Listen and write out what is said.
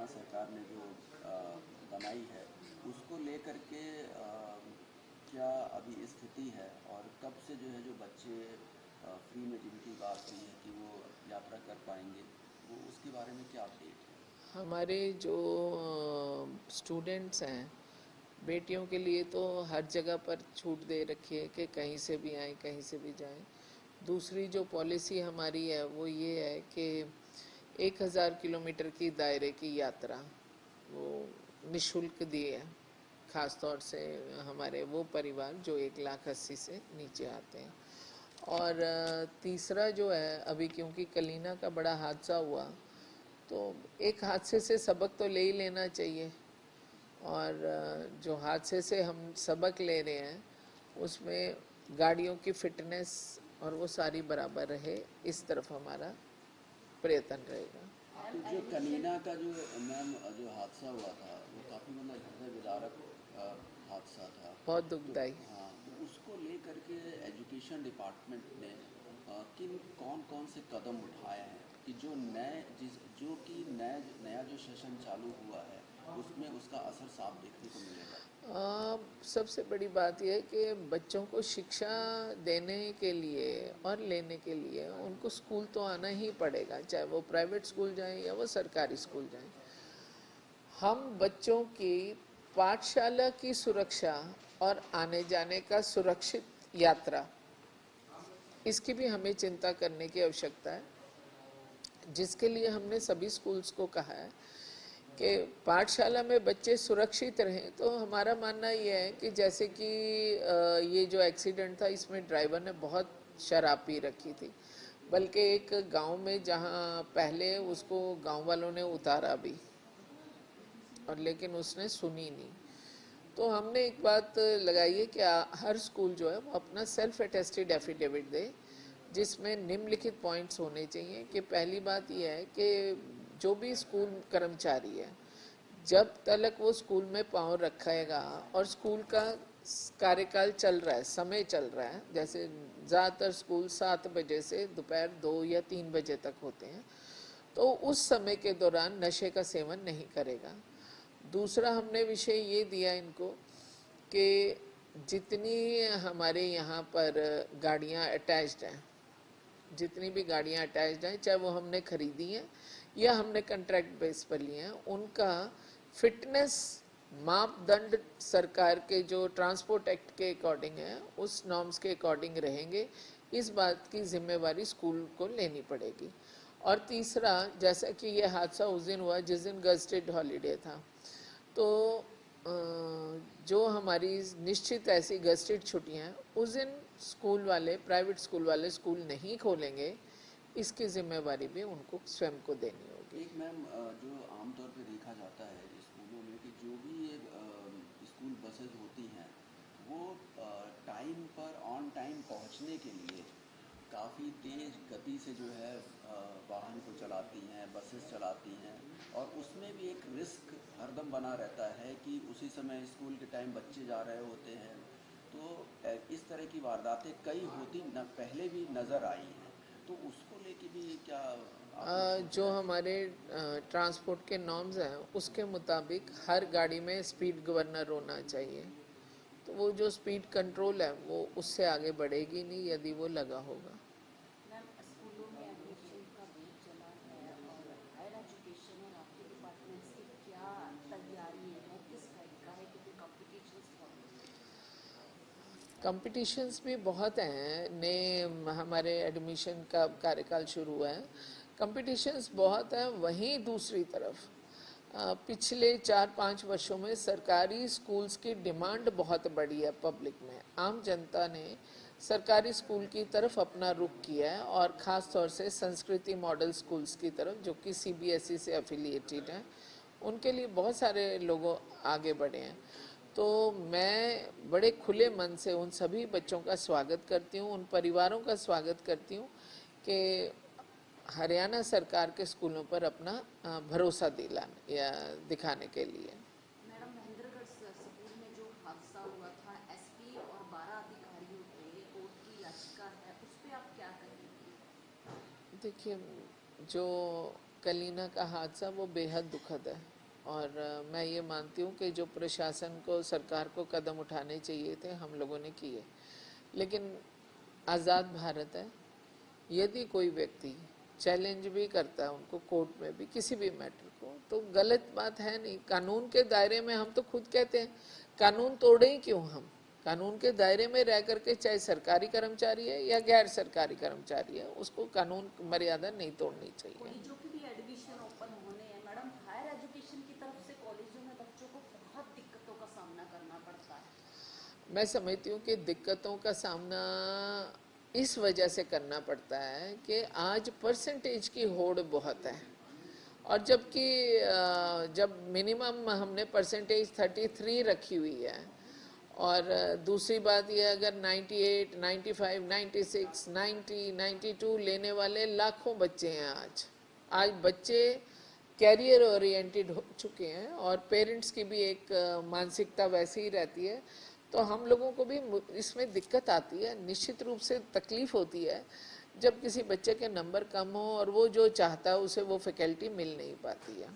सरकार ने जो बनाई है उसको लेकर के क्या अभी स्थिति है, और कब से जो है जो बच्चे फ्री में जिनकी बात हुई है कि वो यात्रा कर पाएंगे, वो उसके बारे में क्या अपडेट है? हमारे जो स्टूडेंट्स हैं, बेटियों के लिए तो हर जगह पर छूट दे रखी है कि कहीं से भी आएँ, कहीं से भी जाएं। दूसरी जो पॉलिसी हमारी है वो ये है कि 1000 किलोमीटर की दायरे की यात्रा वो निःशुल्क दी है, ख़ास तौर से हमारे वो परिवार जो 1,80,000 से नीचे आते हैं। और तीसरा जो है, अभी क्योंकि कलीना का बड़ा हादसा हुआ, तो एक हादसे से सबक तो ले ही लेना चाहिए। और जो हादसे से हम सबक ले रहे हैं उसमें गाड़ियों की फिटनेस और वो सारी बराबर रहे, इस तरफ हमारा प्रयत्न रहेगा। तो जो कनीना का जो मैम जो हादसा हुआ था वो काफ़ी मतलब हृदय विदारक हादसा था। बहुत तो दुखदाई। हाँ, तो उसको लेकर के एजुकेशन डिपार्टमेंट ने किन कौन कौन से कदम उठाए हैं कि जो जो कि नया जो सेशन चालू हुआ है उसमें उसका असर साफ देखने को मिलेगा? सबसे बड़ी बात यह है कि बच्चों को शिक्षा देने के लिए और लेने के लिए उनको स्कूल तो आना ही पड़ेगा, चाहे वो प्राइवेट स्कूल जाएं या वो सरकारी स्कूल जाएं। हम बच्चों की पाठशाला की सुरक्षा और आने जाने का सुरक्षित यात्रा, इसकी भी हमें चिंता करने की आवश्यकता है, जिसके लिए हमने सभी स्कूल्स को कहा है कि पाठशाला में बच्चे सुरक्षित रहें। तो हमारा मानना ये है कि जैसे कि ये जो एक्सीडेंट था, इसमें ड्राइवर ने बहुत शराब पी रखी थी, बल्कि एक गांव में जहां पहले उसको गांव वालों ने उतारा भी, और लेकिन उसने सुनी नहीं। तो हमने एक बात लगाई है कि हर स्कूल जो है वो अपना सेल्फ अटेस्टेड एफिडेविट दे, जिसमें निम्नलिखित पॉइंट्स होने चाहिए कि पहली बात यह है कि जो भी स्कूल कर्मचारी है, जब तक वो स्कूल में पाँव रखेगा और स्कूल का कार्यकाल चल रहा है, समय चल रहा है, जैसे ज़्यादातर स्कूल 7 बजे से दोपहर 2 या 3 बजे तक होते हैं, तो उस समय के दौरान नशे का सेवन नहीं करेगा। दूसरा हमने विषय ये दिया इनको कि जितनी हमारे यहाँ पर गाड़ियाँ अटैच्ड हैं, जितनी भी गाड़ियाँ अटैच्ड हैं, चाहे वो हमने खरीदी हैं या हमने कॉन्ट्रैक्ट बेस पर लिए हैं, उनका फिटनेस मापदंड सरकार के जो ट्रांसपोर्ट एक्ट के अकॉर्डिंग है, उस नॉर्म्स के अकॉर्डिंग रहेंगे। इस बात की जिम्मेवारी स्कूल को लेनी पड़ेगी। और तीसरा, जैसा कि ये हादसा उस दिन हुआ जिस दिन गजटेड हॉलीडे था, तो जो हमारी निश्चित ऐसी गजटेड छुट्टियां हैं, उस दिन स्कूल वाले, प्राइवेट स्कूल वाले स्कूल नहीं खोलेंगे, इसकी जिम्मेवारी भी उनको स्वयं को देनी होगी। एक मैम, जो आमतौर पे देखा जाता है स्कूलों में कि जो भी ये स्कूल बसेज होती हैं वो टाइम पर ऑन टाइम पहुंचने के लिए काफ़ी तेज़ गति से जो है वाहन को चलाती हैं, बसेस चलाती हैं, और उसमें भी एक रिस्क हरदम बना रहता है कि उसी समय स्कूल के टाइम बच्चे जा रहे होते हैं। तो इस तरह की वारदातें कई होती न पहले भी नज़र आई हैं, तो उसको लेके भी क्या आपने सोचा जो है? हमारे ट्रांसपोर्ट के नॉर्म्स हैं उसके मुताबिक हर गाड़ी में स्पीड गवर्नर होना चाहिए। तो वो जो स्पीड कंट्रोल है वो उससे आगे बढ़ेगी नहीं यदि वो लगा होगा। मैम, स्कूलों में एडमिशन का वेट चला है और हायर एजुकेशन और आपके डिपार्टमेंट्स की क्या तैयारी है, वो किस टाइप का है, क्योंकि कॉम्पिटिशन्स बहुत हैं। कंपटीशंस भी बहुत हैं, ने हमारे एडमिशन का कार्यकाल शुरू हुआ है, कंपटीशंस बहुत हैं। वहीं दूसरी तरफ पिछले 4-5 वर्षों में सरकारी स्कूल्स की डिमांड बहुत बढ़ी है पब्लिक में। आम जनता ने सरकारी स्कूल की तरफ अपना रुख किया है, और ख़ास तौर से संस्कृति मॉडल स्कूल्स की तरफ, जो कि सीबीएसई से एफिलिएटेड हैं, उनके लिए बहुत सारे लोगों आगे बढ़े हैं। तो मैं बड़े खुले मन से उन सभी बच्चों का स्वागत करती हूँ, उन परिवारों का स्वागत करती हूँ कि हरियाणा सरकार के स्कूलों पर अपना भरोसा दिलाने या दिखाने के लिए। मैडम, महेंद्रगढ़ स्कूल में जो हादसा हुआ था, एसपी और 12 अधिकारियों पे कोर्ट की याचिका है, उस पर आप क्या कहेंगी? देखिए, जो कलीना का हादसा वो बेहद दुखद है और मैं ये मानती हूँ कि जो प्रशासन को, सरकार को कदम उठाने चाहिए थे, हम लोगों ने किए। लेकिन आज़ाद भारत है, यदि कोई व्यक्ति चैलेंज भी करता है उनको कोर्ट में भी किसी भी मैटर को, तो गलत बात है नहीं। कानून के दायरे में, हम तो खुद कहते हैं कानून तोड़े ही क्यों हम, कानून के दायरे में रह करके, चाहे सरकारी कर्मचारी है या गैर सरकारी कर्मचारी है, उसको कानून मर्यादा नहीं तोड़नी चाहिए। कॉलेजों की भी एडमिशन ओपन होने हैं मैडम, हायर एजुकेशन की तरफ से कॉलेजों में बच्चों को बहुत दिक्कतों का सामना करना पड़ता है। मैं समझती हूँ कि दिक्कतों का सामना इस वजह से करना पड़ता है कि आज परसेंटेज की होड़ बहुत है, और जबकि जब मिनिमम हमने परसेंटेज 33 रखी हुई है, और दूसरी बात यह, अगर 98, 95, 96, 90, 92 लेने वाले लाखों बच्चे हैं आज बच्चे कैरियर ओरिएंटेड हो चुके हैं, और पेरेंट्स की भी एक मानसिकता वैसी ही रहती है। तो हम लोगों को भी इसमें दिक्कत आती है, निश्चित रूप से तकलीफ़ होती है जब किसी बच्चे के नंबर कम हो और वो जो चाहता है उसे वो फैकल्टी मिल नहीं पाती है।